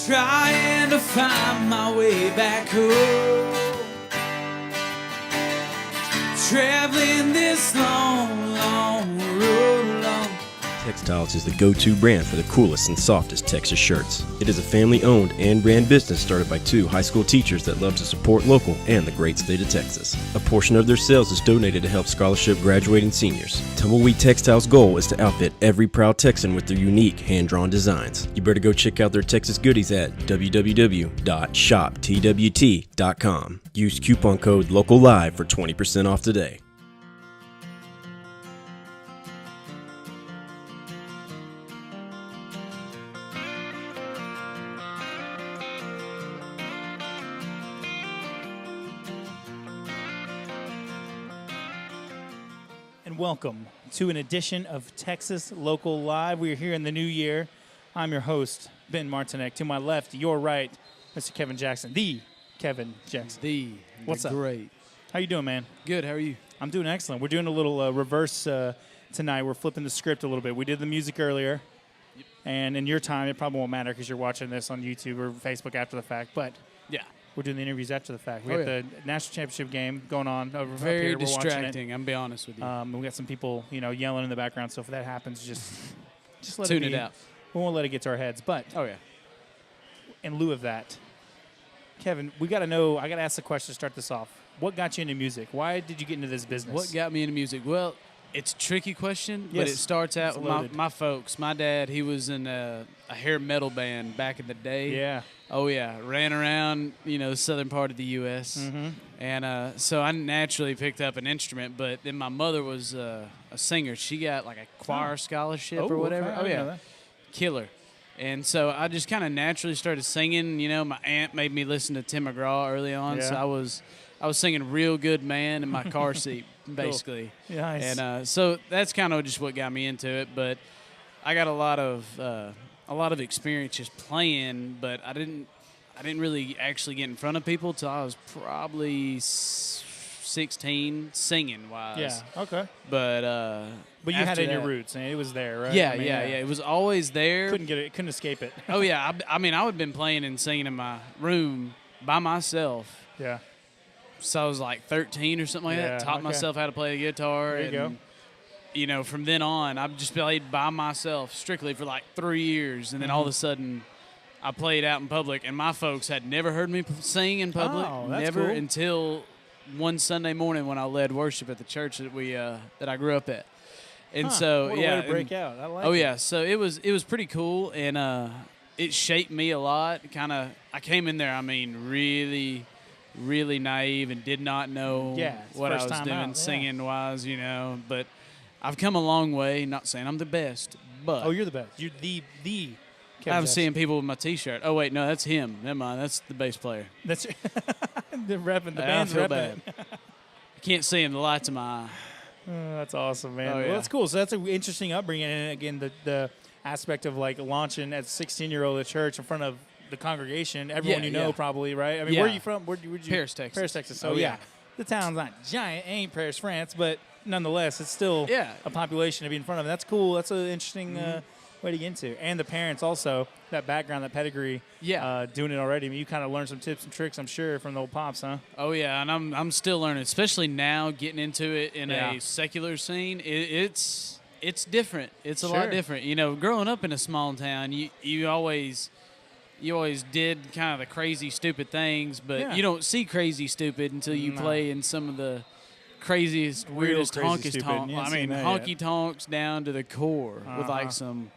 trying to find my way back home. Traveling this long, long road long. Textiles is the go-to brand for the coolest and softest Texas shirts. It is a family-owned and ran business started by two high school teachers that love to support local and the great state of Texas. A portion of their sales is donated to help scholarship graduating seniors. Tumbleweed Textiles' goal is to outfit every proud Texan with their unique hand-drawn designs. You better go check out their Texas goodies at www.shoptwt.com. Use coupon code LOCALLIVE for 20% off today. Welcome to an edition of Texas Local Live. We are here in the new year. I'm your host, Ben Martinek. To my left, your right, Mr. Kevin Jackson. The Kevin Jackson. What's up? Great. How you doing, man? Good. How are you? I'm doing excellent. We're doing a little reverse tonight. We're flipping the script a little bit. We did the music earlier. Yep. And in your time, it probably won't matter because you're watching this on YouTube or Facebook after the fact. But yeah, we're doing the interviews after the fact. We got the national championship game going on over very here. distracting. I'm gonna be honest with you. We got some people, yelling in the background. So if that happens, just let Tune it it out. We won't let it get to our heads. But in lieu of that, Kevin, we got to know. I got to ask the question to start this off. What got you into music? Why did you get into this business? What got me into music? Well, it's a tricky question, but Yes, it starts out it's with my folks. My dad, he was in a hair metal band back in the day. Yeah. Oh, yeah. Ran around, the southern part of the U.S. Mm-hmm. And so I naturally picked up an instrument, but then my mother was a singer. She got like a choir scholarship or whatever. Okay. I Oh, didn't know yeah. that. Killer. And so I just kind of naturally started singing. My aunt made me listen to Tim McGraw early on, so Yeah. I was singing Real Good Man in my car seat, basically. Nice. And so that's kind of just what got me into it. But I got a lot of experience just playing, but I didn't really actually get in front of people till I was probably 16, singing wise. Yeah. Okay. But But you had it in your that- roots, and it was there, right? Yeah, I mean, yeah. It was always there. Couldn't escape it. Oh yeah, I mean, I would have been playing and singing in my room by myself. Yeah. So I was like 13 or something like Yeah, that. Taught okay. myself how to play the guitar. There you go. From then on, I've just played by myself strictly for like 3 years, and then all of a sudden, I played out in public, and my folks had never heard me sing in public. Oh, that's never cool. until one Sunday morning when I led worship at the church that I grew up at. And so what a yeah, way to break out. I like oh it. yeah, so it was pretty cool, and it shaped me a lot. I came in there, I mean, really, really naive and did not know It's what I first was time doing out, yeah. singing wise, But I've come a long way. Not saying I'm the best, but Oh, you're the best. You're the Kevin I'm Jackson. seeing people with my T-shirt. Oh wait, no, that's him. Never mind, that's the bass player. That's the repping. The I band's feel repping. bad. I can't see him. The lights in my eye. Oh, that's awesome, man. Oh, Well, yeah. that's cool. So that's an interesting upbringing, and again, the aspect of like launching as a 16-year-old at church in front of the congregation, everyone Yeah, you know yeah. probably, right? I mean, Yeah. where are you from? Where'd you? Paris, Texas. Paris, Texas. So Oh, yeah. yeah. The town's not giant, ain't Paris, France, but nonetheless, it's still Yeah. a population to be in front of. That's cool. That's an interesting way to get into. And the parents also, that background, that pedigree, Yeah. doing it already. I mean, you kind of learned some tips and tricks, I'm sure, from the old pops, huh? Oh yeah, and I'm still learning, especially now getting into it in Yeah. a secular scene. It's different. It's a Sure. lot different. Growing up in a small town, you always did kind of the crazy, stupid things, but Yeah. you don't see crazy, stupid until you No. play in some of the craziest, Real weirdest, crazy honkest stupid. honk. You ain't I seen mean, that honky yet. tonks down to the core with Uh-huh. like some.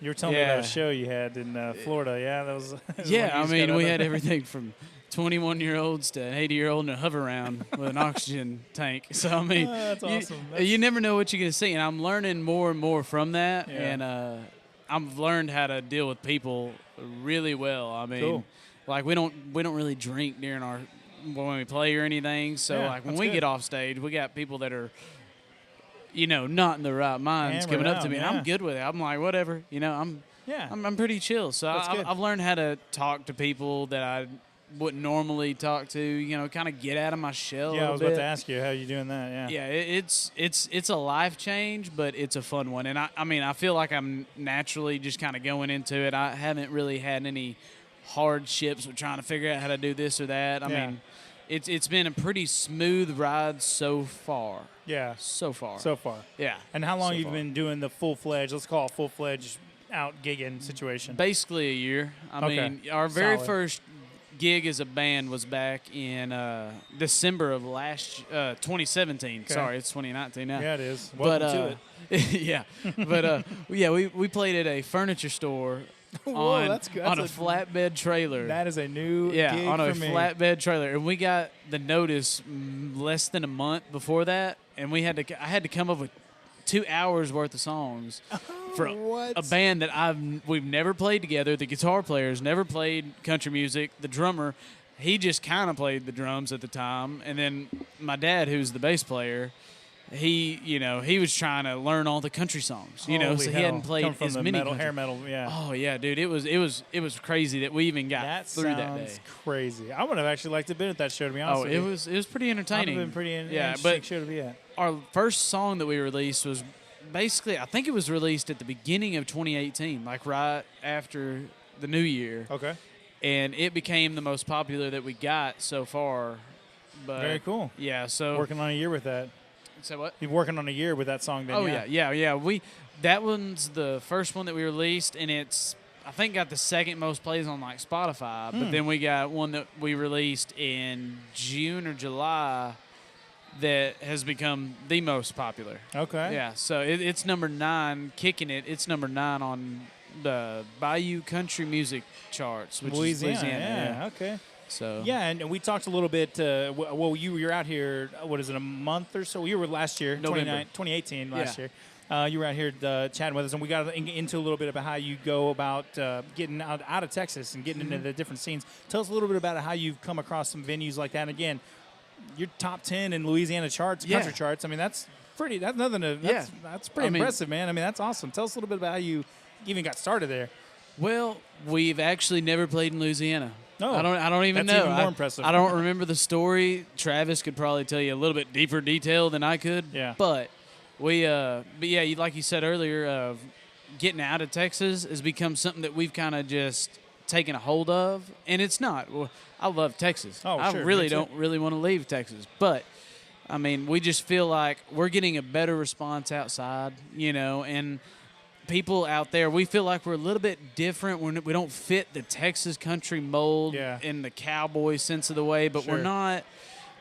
You were telling me about Yeah. a show you had in Florida. Yeah, that was. Yeah, I mean, we had everything. everything from 21-year-olds to an 80-year-old in a hover round with an oxygen tank. So, I mean, That's you, awesome. That's- you never know what you're going to see. And I'm learning more and more from that. Yeah. And I've learned how to deal with people really well. I mean, Cool. like we don't really drink during when we play or anything. So, Yeah, like when that's we good. get off stage, we got people that are, not in the right minds Hammered coming up to out, me. And yeah. I'm good with it. I'm like, whatever. Yeah. I'm pretty chill. So That's good. I've learned how to talk to people that wouldn't normally talk to. You know, kind of get out of my shell. Yeah, I a was bit. about to ask you how you doing that. Yeah. Yeah, it's a life change, but it's a fun one. And I mean, I feel like I'm naturally just kind of going into it. I haven't really had any hardships with trying to figure out how to do this or that. I Yeah. mean, it's been a pretty smooth ride so far. Yeah. So far. So far. yeah. And how long so you've far. been doing the full-fledged, let's call it full-fledged out gigging situation? Basically a year. I Okay. mean, our very Solid. first gig as a band was back in December of 2017. Okay. Sorry, it's 2019 now. Yeah, it is. Welcome to it. yeah, but yeah, we played at a furniture store Whoa, on that's good. on a That's flatbed trailer. That is a new yeah, gig on a for me. flatbed trailer, and we got the notice less than a month before that, and I had to come up with 2 hours worth of songs for what? a band that we've never played together. The guitar player's never played country music. The drummer, he just kind of played the drums at the time, and then my dad, who's the bass player, he was trying to learn all the country songs, Holy so he hell. hadn't played Come from as the many metal, country. hair metal, yeah. Oh yeah, dude, it was crazy that we even got That through that day. sounds crazy. I would have actually liked to have been at that show, to be honest Oh, with it you. was pretty Would have entertaining. been pretty yeah, interesting but show to be at. our first song that we released was basically, I think it was released at the beginning of 2018, like right after the new year, Okay. and it became the most popular that we got so far. But Very cool. Yeah, so Working on a year with that. say what? You're working on a year with that song then, Oh yeah. That one's the first one that we released, and it's I think got the second most plays on like Spotify. But then we got one that we released in June or July that has become the most popular. Okay. Yeah, so it's number 9, kicking it. It's number 9 on the Bayou Country Music charts, which Louisiana, is Louisiana. yeah. Okay. So Yeah, and we talked a little bit. Well, you're out here. What is it? A month or so? You were last year, November. 2018, last Yeah. year. You were out here chatting with us, and we got into a little bit about how you go about getting out of Texas and getting into the different scenes. Tell us a little bit about how you've come across some venues like that. And again, you're top 10 in Louisiana charts, Yeah. country charts. I mean, that's pretty. That's nothing to. That's pretty I mean- impressive, man. I mean, that's awesome. Tell us a little bit about how you even got started there. Well, we've actually never played in Louisiana. Oh, I don't even that's know. even more impressive. I don't remember the story. Travis could probably tell you a little bit deeper detail than I could. Yeah. But like you said earlier, getting out of Texas has become something that we've kind of just taken a hold of, and it's not. Well, I love Texas. Oh, I sure, really me too. don't really want to leave Texas, but I mean, we just feel like we're getting a better response outside, and people out there, we feel like we're a little bit different. We don't fit the Texas country mold Yeah. in the cowboy sense of the way, but Sure.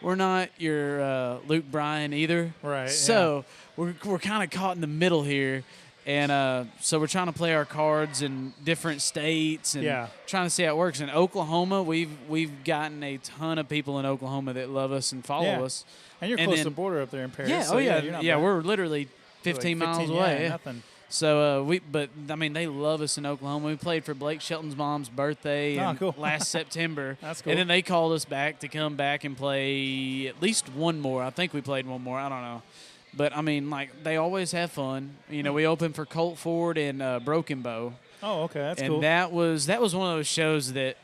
we're not your Luke Bryan either. Right, So we're kind of caught in the middle here. And so we're trying to play our cards in different states and Yeah. trying to see how it works. In Oklahoma, we've gotten a ton of people in Oklahoma that love us and follow Yeah. us. And you're And close to then- the border up there in Paris. Yeah, so yeah, you're not yeah. bad. We're literally 15 Like miles away. Yeah, Yeah. nothing. So but I mean, they love us in Oklahoma. We played for Blake Shelton's mom's birthday Oh, cool. last September. That's cool. And then they called us back to come back and play at least one more. I think we played one more. I don't know. But I mean, like, they always have fun. We opened for Colt Ford and Broken Bow. Oh, okay, that's And cool. that was one of those shows that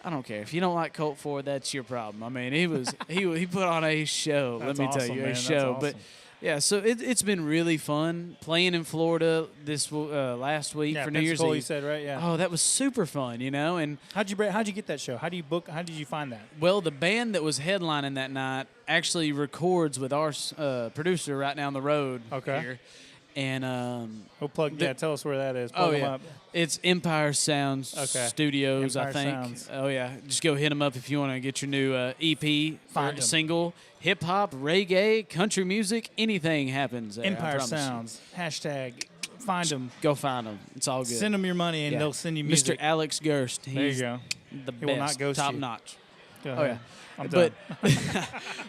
I don't care if you don't like Colt Ford, that's your problem. I mean, he put on a show. That's let me tell awesome, you, man. a That's show. But awesome. yeah, so it's been really fun playing in Florida this last week Yeah, for New Year's Pensacola, Eve. you said, right? Yeah. Oh, that was super fun, And How'd you get that show? How do you book? How did you find that? well, the band that was headlining that night actually records with our producer right down the road Okay. here. And We'll plug. Yeah, tell us where that is. oh Plug 'em yeah, up. it's Empire Sounds Okay. Studios, I Empire think. Sounds. Oh yeah, just go hit them up if you want to get your new EP, Find or 'em. single, hip hop, reggae, country music, anything happens there. I Empire promise you. Sounds. Hashtag. Find them. Go find them. It's all good. Send them your money, and Yeah. they'll send you Mr. music. Alex Gerst. There you He's go. the He will not best, ghost top you. notch. Go Oh yeah. ahead. I'm But done.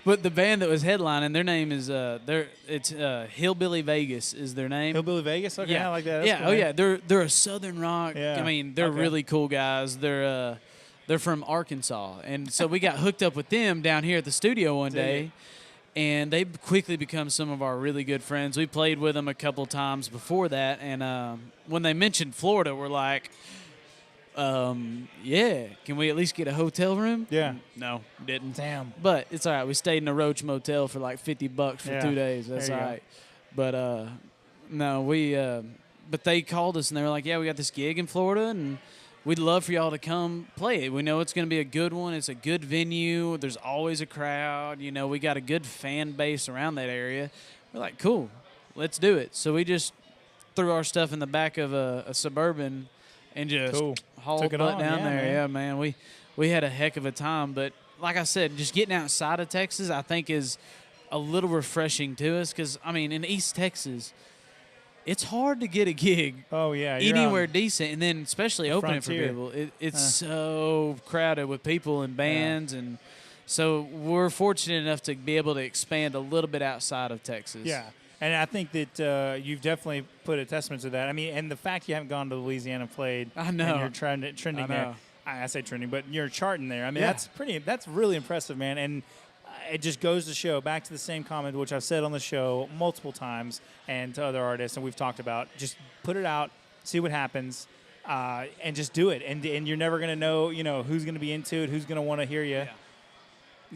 but the band that was headlining, their name is it's Hillbilly Vegas is their name. Hillbilly Vegas. Okay, I like that. That's yeah. cool, Oh man. yeah. They're a Southern rock. Yeah. I mean, they're Okay. really cool guys. They're from Arkansas, and so we got hooked up with them down here at the studio one Dig day. it. And they quickly become some of our really good friends. We played with them a couple times before that, and when they mentioned Florida, we're like, Yeah. Can we at least get a hotel room? Yeah. No, didn't. Damn. But it's all right. We stayed in a Roach Motel for like $50 for Yeah. 2 days. That's There all you go. right. But no, but they called us and they were like, yeah, we got this gig in Florida and we'd love for y'all to come play it. We know it's going to be a good one. It's a good venue. There's always a crowd. You know, we got a good fan base around that area. We're like, cool, let's do it. So we just threw our stuff in the back of a Suburban and just Cool. hauled Took it butt on, down yeah, there. man. Yeah, man. We had a heck of a time. But like I said, just getting outside of Texas, I think is a little refreshing to us because, I mean, in East Texas, it's hard to get a gig Oh yeah. You're anywhere on- decent, and then especially opening frontier. for people. It's so crowded with people and bands, and so we're fortunate enough to be able to expand a little bit outside of Texas. Yeah. And I think that you've definitely put a testament to that. I mean, and the fact you haven't gone to Louisiana and played. I know. And you're trending I there. know. I say trending, but you're charting there. I mean, Yeah. that's really impressive, man. And it just goes to show, back to the same comment, which I've said on the show multiple times and to other artists, and we've talked about, just put it out, see what happens, and just do it. And you're never going to know, who's going to be into it, who's going to want to hear you. Yeah.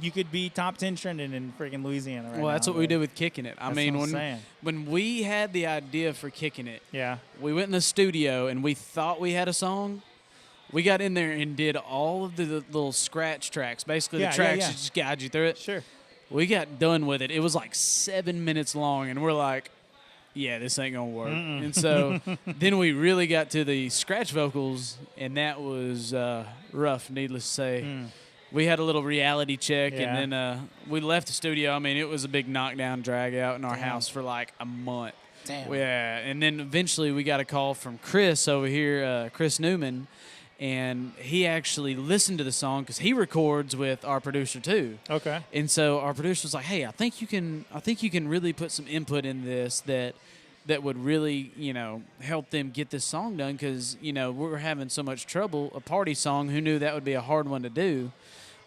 You could be top 10 trending in freaking Louisiana right now. Well, that's what we did with Kicking It. I That's mean, what I'm saying. when we had the idea for Kicking It, Yeah. we went in the studio and we thought we had a song. We got in there and did all of the little scratch tracks, basically Yeah, the tracks yeah. that just guide you through it. Sure. We got done with it. It was like 7 minutes long, and we're like, yeah, this ain't going to work. And so then we really got to the scratch vocals, and that was rough, needless to say. We had a little reality check, Yeah. and then we left the studio. I mean, it was a big knockdown, drag out in our house for like a month. Damn. Yeah, and then eventually we got a call from Chris over here, Chris Newman, and he actually listened to the song because he records with our producer too. Okay. And so our producer was like, "Hey, I think you can really put some input in this that would really, help them get this song done because, we're having so much trouble. A party song, who knew that would be a hard one to do?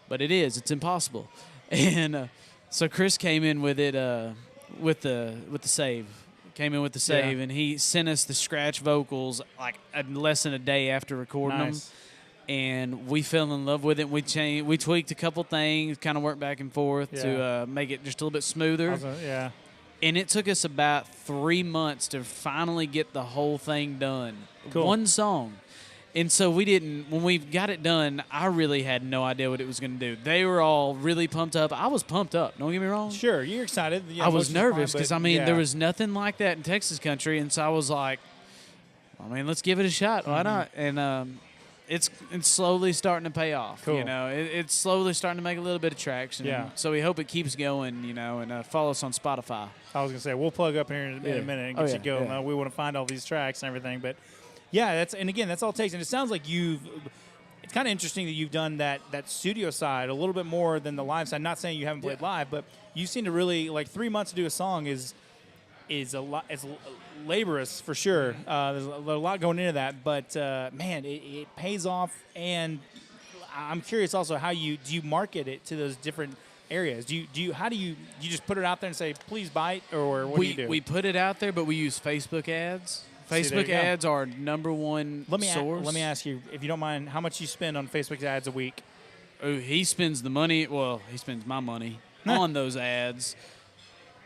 But it's impossible." And so Chris came in with it with the save. Came in with the save, and he sent us the scratch vocals like less than a day after recording Nice. them. And we fell in love with it. We tweaked a couple things, kind of worked back and forth to make it just a little bit smoother. Yeah. And it took us about 3 months to finally get the whole thing done. Cool. One song. And so when we got it done, I really had no idea what it was going to do. They were all really pumped up. I was pumped up. Don't get me wrong. Sure, you're excited. Yeah, I was which is fine, nervous because, but there was nothing like that in Texas country. And so I was like, let's give it a shot. Why not? And it's slowly starting to pay off. Cool. It's slowly starting to make a little bit of traction. Yeah. So we hope it keeps going, and follow us on Spotify. I was gonna say we'll plug up here in a minute and get you going. yeah. We want to find all these tracks and everything, but yeah, that's all it takes. And it sounds like it's kind of interesting that you've done that studio side a little bit more than the live side. Not saying you haven't played live, but you seem to really, like, 3 months to do a song is a lot. It's laborious for sure. There's a lot going into that, but man, it pays off. And I'm curious also how do you market it to those different areas? Do you just put it out there and say please buy it, or what do you do? We put it out there, but we use Facebook ads. there you Facebook go. ads are number one source. Let me ask you, if you don't mind, how much you spend on Facebook ads a week? Oh, he spends the money. Well, he spends my money on those ads.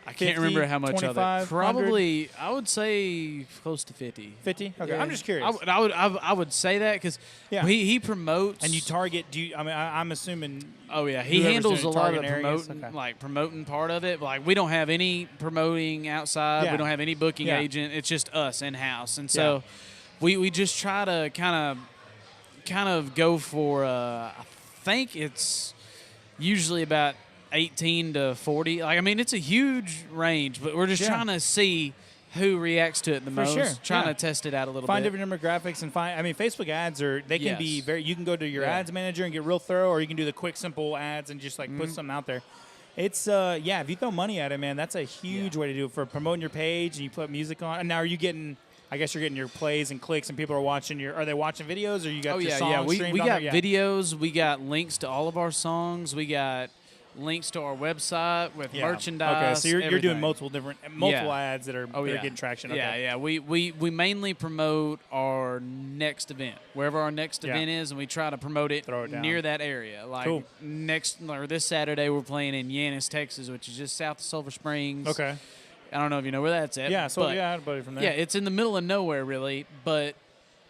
I 50, can't remember how much of 25, it. Probably, I would say close to 50. 50? Okay, Yeah. I'm just curious. I would say that because Yeah. he promotes. And you target? I'm assuming. Oh yeah, he whoever's handles a doing lot of target areas? promoting, Okay. promoting part of it. Like we don't have any promoting outside. Yeah. We don't have any booking Yeah. agent. It's just us in house, and so we just try to kind of go for. I think it's usually about 18 to 40. It's a huge range, but we're just Yeah. trying to see who reacts to it the most. sure, Trying yeah. to test it out a little Find bit. different demographics and find. Facebook ads they can be Yes. very. You can go to your Yeah. ads manager and get real thorough, or you can do the quick, simple ads and just put something out there. It's if you throw money at it, man, that's a huge way to do it for promoting your page and you put music on. And now are you getting? I guess you're getting your plays and clicks, and people are watching your. Are they watching videos, or you got Oh your yeah, songs yeah. We streamed on got there? Yeah. videos. We got links to all of our songs. We got links to our website with Yeah. merchandise. Okay, so you're doing everything. multiple ads that are, Oh, that are yeah. getting traction. Okay. Yeah. We mainly promote our next event, wherever our next Yeah. event is, and we try to promote it Throw it down. near that area. Like Cool. this Saturday, we're playing in Yanis, Texas, which is just south of Silver Springs. Okay. I don't know if you know where that's at. Yeah. So but yeah, I had a buddy from there. yeah, it's in the middle of nowhere, really, but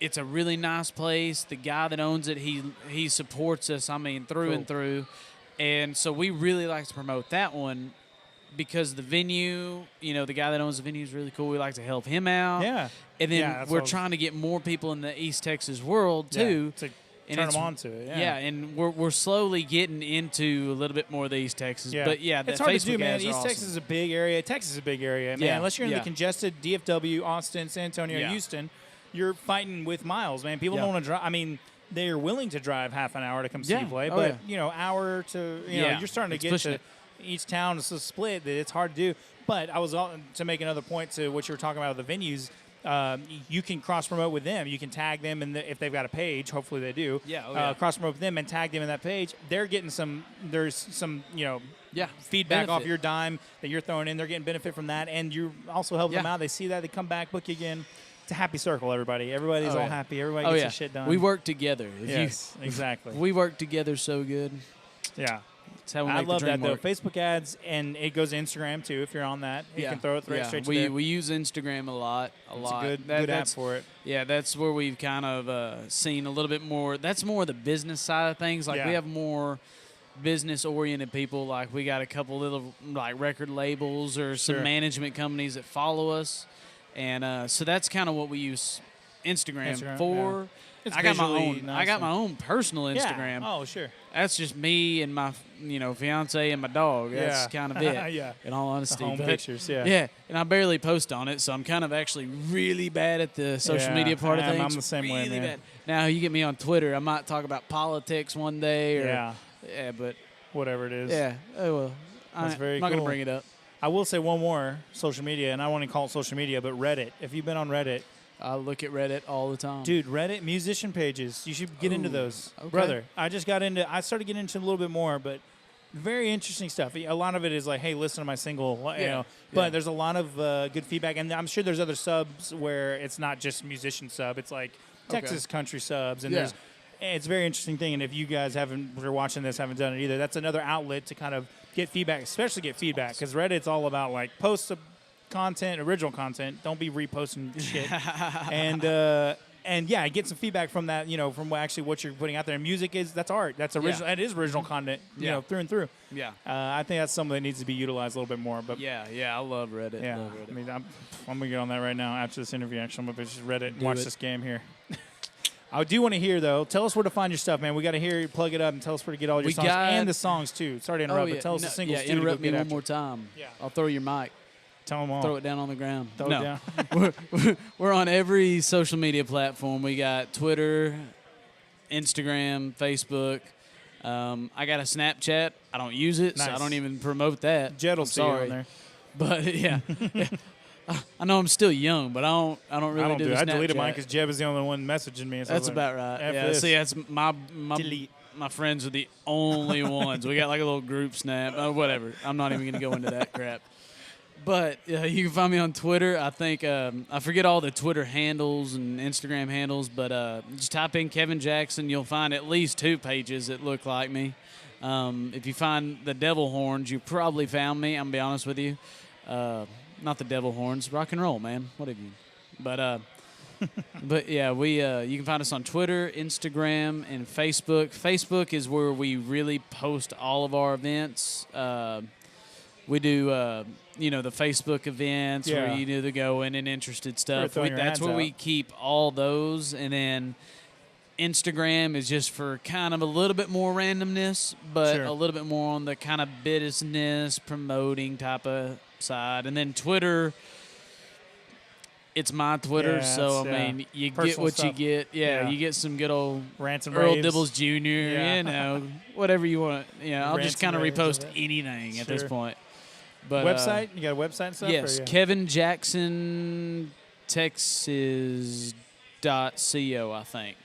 it's a really nice place. The guy that owns it, he supports us. I mean, through and through, and so we really like to promote that one because the venue, the guy that owns the venue is really cool. We like to help him out. Yeah. And then Yeah, that's we're what I was- trying to get more people in the East Texas world too. Yeah, to and turn it's- them on to it. Yeah, and we're slowly getting into a little bit more of the East Texas. Yeah. But yeah, it's the hard Facebook to do, man. ads are East awesome. Texas is a big area. Texas is a big area, man. Yeah, Unless you're in the yeah. congested DFW, Austin, San Antonio, Yeah. Houston, you're fighting with miles, man. People Yeah. don't want to drive. I mean, they are willing to drive half an hour to come see Yeah. you play, Oh, but yeah. hour to Yeah. you're starting to It's get pushing to it. each town is so split that it's hard to do. But I was to make another point to what you were talking about with the venues. You can cross promote with them. You can tag them, and if they've got a page, hopefully they do. Yeah, oh, yeah. Cross promote with them and tag them in that page. They're getting some. There's some Yeah, feedback off benefit. your dime that you're throwing in. They're getting benefit from that, and you also help them Yeah. out. They see that, they come back, book you again. It's a happy circle, everybody. Everybody's Oh, all yeah. happy. Everybody Oh gets yeah, their shit done. we work together. If Yes, exactly. we work together so good. Yeah. That's how we I make love the that, dream though. work. Facebook ads, and it goes to Instagram, too, if you're on that. You can throw it straight to we there. we use Instagram a lot. It's a good app That's for it. Yeah, that's where we've kind of seen a little bit more. That's more the business side of things. Like Yeah. we have more business-oriented people. Like we got a couple little like record labels or some Sure. management companies that follow us, and so that's kind of what we use Instagram for. yeah. It's I got my visually own. nice I got and- my own personal Instagram. Yeah. Oh, sure. That's just me and my fiance and my dog. That's Yeah. kind of it. Yeah. In all honesty, home But- pictures, yeah. Yeah, and I barely post on it, so I'm kind of actually really bad at the social Yeah, media part of I'm things. the same way, really man. bad. Now you get me on Twitter, I might talk about politics one day. Or, Yeah. but Whatever it is. yeah. Oh well. That's very I'm not cool. gonna bring it up. I will say one more social media, and I want to call it social media, but Reddit. If you've been on Reddit, I look at Reddit all the time. dude, Reddit musician pages, you should get into Ooh, those, okay. brother. I started getting into a little bit more, but very interesting stuff. A lot of it is like, hey, listen to my single, Yeah, But yeah. there's a lot of good feedback, and I'm sure there's other subs where it's not just musician sub. It's like Texas country subs, and Yeah. it's a very interesting thing. And if you guys are watching this, haven't done it either, that's another outlet to kind of get feedback, especially get feedback, because Reddit's all about like post content, original content. Don't be reposting shit. And yeah, get some feedback from that, from what you're putting out there. And music that's art. That's original. Yeah. That is original content, Yeah. through and through. Yeah. I think that's something that needs to be utilized a little bit more. But Yeah. I love Reddit. yeah, Love Reddit. I mean, I'm gonna get on that right now after this interview. Actually, I'm gonna just Reddit and Do watch it. this game here. I do want to hear though. Tell us where to find your stuff, man. We got to hear you plug it up and tell us where to get all your We songs got- and the songs too. Sorry to interrupt, but tell us the singles yeah, too. to go interrupt me get one after. more time. Yeah. I'll throw your mic. Tell them all. Throw it down on the ground. Throw no. it down. We're on every social media platform. We got Twitter, Instagram, Facebook. I got a Snapchat. I don't use it, so I Nice. don't even promote that. Jed will I'm see you sorry, on there. but yeah, I know I'm still young, but I don't really I don't do it. the I deleted mine Snapchat. because Jeb is the only one messaging me. So I was That's like, about right. F Yeah, this. see, that's my Delete. my friends are the only ones. We got like a little group snap. Whatever. I'm not even gonna go into that crap. But you can find me on Twitter. I think I forget all the Twitter handles and Instagram handles, but just type in Kevin Jackson. You'll find at least 2 pages that look like me. If you find the Devil Horns, you probably found me. I'm gonna be honest with you. Not the Devil Horns, rock and roll, man. What have you? But but yeah, you can find us on Twitter, Instagram, and Facebook. Facebook is where we really post all of our events. We do, the Facebook events Yeah. where you do the going and interested stuff. throwing your That's ads where we out. keep all those, and then Instagram is just for kind of a little bit more randomness, but Sure. a little bit more on the kind of business promoting type of side. And then Twitter, it's my Twitter, Yeah, so it's, I mean, you get personal what you stuff. get. Yeah, Yeah. you get some good old Rants and Earl raves. Dibbles Jr. Yeah. Whatever you want. I'll Rants just kind of and raves repost of it. anything at this Sure. point. But Website? You got a website and stuff? yes, or yeah? Kevin Jackson Texas.co, I think.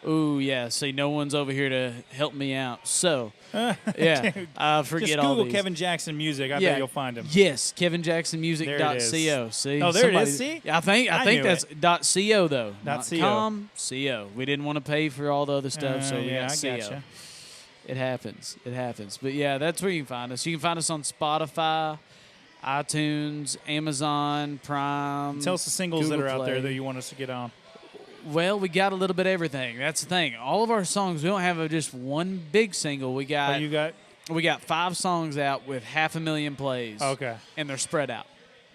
Ooh, yeah. See, no one's over here to help me out. So, yeah, I forget Just all Google these. Kevin Jackson music. I bet you'll find him. Yes, KevinJacksonMusic.co. See, Oh, there it is. See? I think knew that's .co though. .co. .com, .co. We didn't want to pay for all the other stuff, so we yeah, got I .co. gotcha. It happens. It happens. But yeah, that's where you can find us. You can find us on Spotify, iTunes, Amazon Prime. Tell us the singles Google that are out there Play. that you want us to get on. Well, we got a little bit of everything. That's the thing. All of our songs, we don't have just one big single. We Oh, got you got? we got 5 songs out with 500,000 plays. Okay. And they're spread out.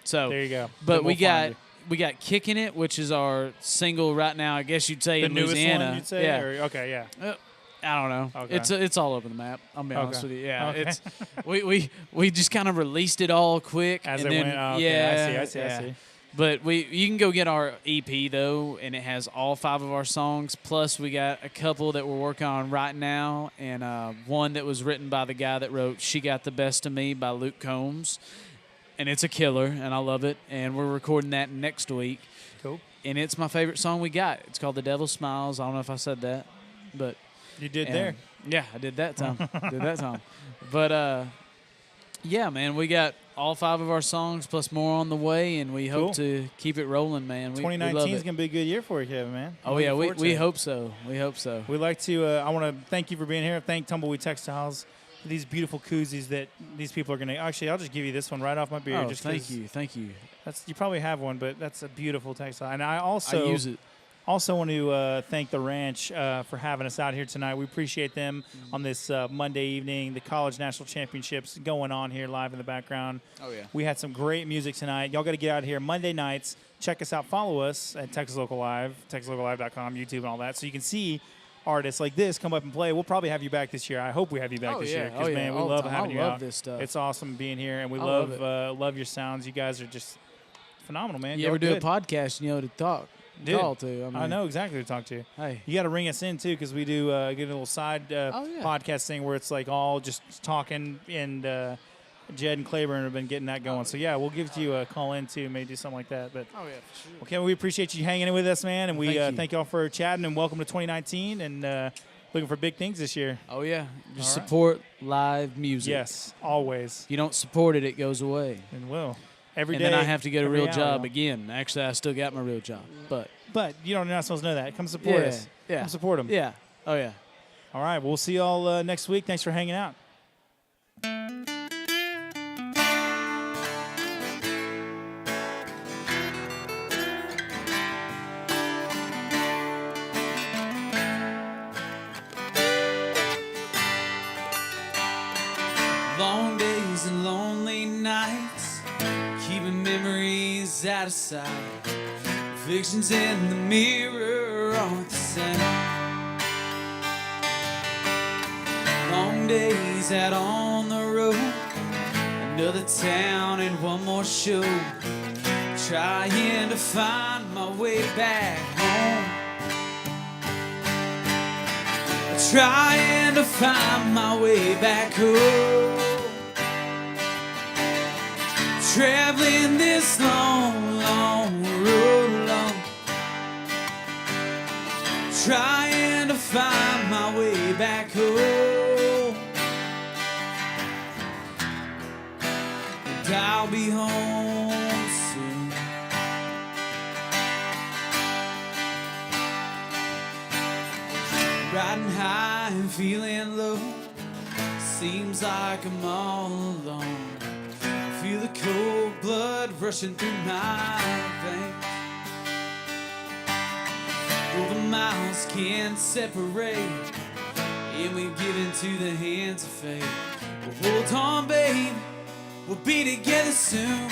So There you go. But Then we'll find we got Kicking It, which is our single right now. I guess you'd say the in newest Louisiana. one, you'd say? Yeah. Or, okay, yeah. I don't know. Okay. It's all over the map. I'll be honest Okay. with you. Yeah, Okay. it's we just kind of released it all quick As and it then went. Oh, okay. yeah, I see. yeah. I see. But you can go get our EP though, and it has all 5 of our songs. Plus, we got a couple that we're working on right now, and one that was written by the guy that wrote "She Got the Best of Me" by Luke Combs, and it's a killer, and I love it. And we're recording that next week. Cool. And it's my favorite song we got. It's called "The Devil Smiles." I don't know if I said that, but You did and- there. Yeah, I did that time. did that time. But yeah, man, we got all 5 of our songs plus more on the way, and we Cool. hope to keep it rolling, man. We love 2019 is it. going to be a good year for you, Kevin, man. Oh I'm yeah, looking forward we to it. hope so. We hope so. We'd like to, I want to thank you for being here. Thank Tumbleweed Textiles for these beautiful koozies that these people are going to. Actually, I'll just give you this one right off my beard. Oh, just thank 'cause you, thank you. You probably have one, but that's a beautiful textile. And I also I use it. also want to thank the ranch for having us out here tonight. We appreciate them on this Monday evening. The College National Championships going on here live in the background. Oh yeah. We had some great music tonight. Y'all got to get out here Monday nights. Check us out. Follow us at Texas Local Live, TexasLocalLive.com, YouTube, and all that. So you can see artists like this come up and play. We'll probably have you back this year. I hope we have you back Oh, this yeah. year because, Oh, yeah. man, we All the love time. having I you love out. this stuff. It's awesome being here, and we I love love your sounds. You guys are just phenomenal, man. You Y'all ever do good. a podcast? You know to talk, Dude, call to. I, mean, I know exactly who to talk to. Hey. You got to ring us in too, because we do get a little side Oh, yeah. podcast thing where it's like all just talking, and Jed and Claiborne have been getting that going. So yeah, we'll give you a call in too, maybe do something like that. But Oh yeah, for sure. okay, well, we appreciate you hanging in with us, man, and we Thank you. thank y'all for chatting, and welcome to 2019, and looking for big things this year. Oh yeah. Just All right. support live music. Yes, always, If you don't support it, it goes away. and will every And day. then I have to get a every real hour. job again. Actually, I still got my real job, but But you're not supposed to know that. Come support yeah, us. yeah, Come support them. yeah. Oh yeah. All right, we'll see y'all next week. Thanks for hanging out. Long days and lonely nights, keeping memories out of sight. Reflections in the mirror aren't the same. Long days out on the road, another town and one more show. Trying to find my way back home. Trying to find my way back home. Traveling this long, long road alone. Trying to find my way back home. And I'll be home soon. Riding high and feeling low. Seems like I'm all alone. Feel the cold blood rushing through my veins. Though the miles can't separate, and we give into the hands of fate. Well, hold on, babe, we'll be together soon.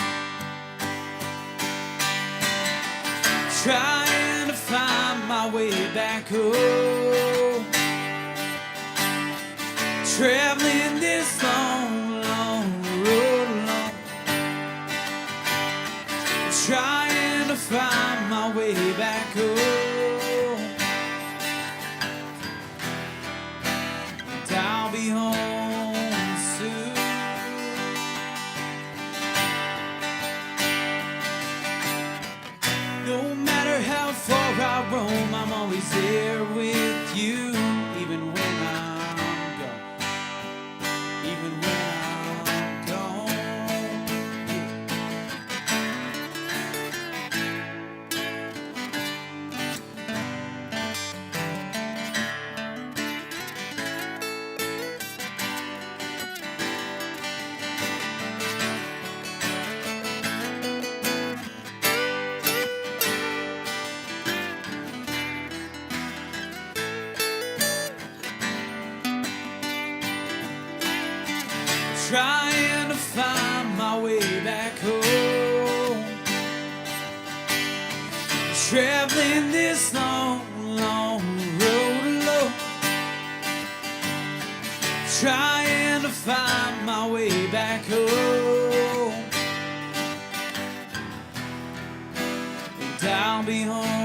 Trying to find my way back home. Traveling this long, long road alone. Trying to find my way back home. And I'll be home soon. No matter how far I roam, I'm always always there with you, even when I'm gone. Even when I'm gone. Trying to find my way back home, traveling this long, long road alone, trying to find my way back home, and I'll be home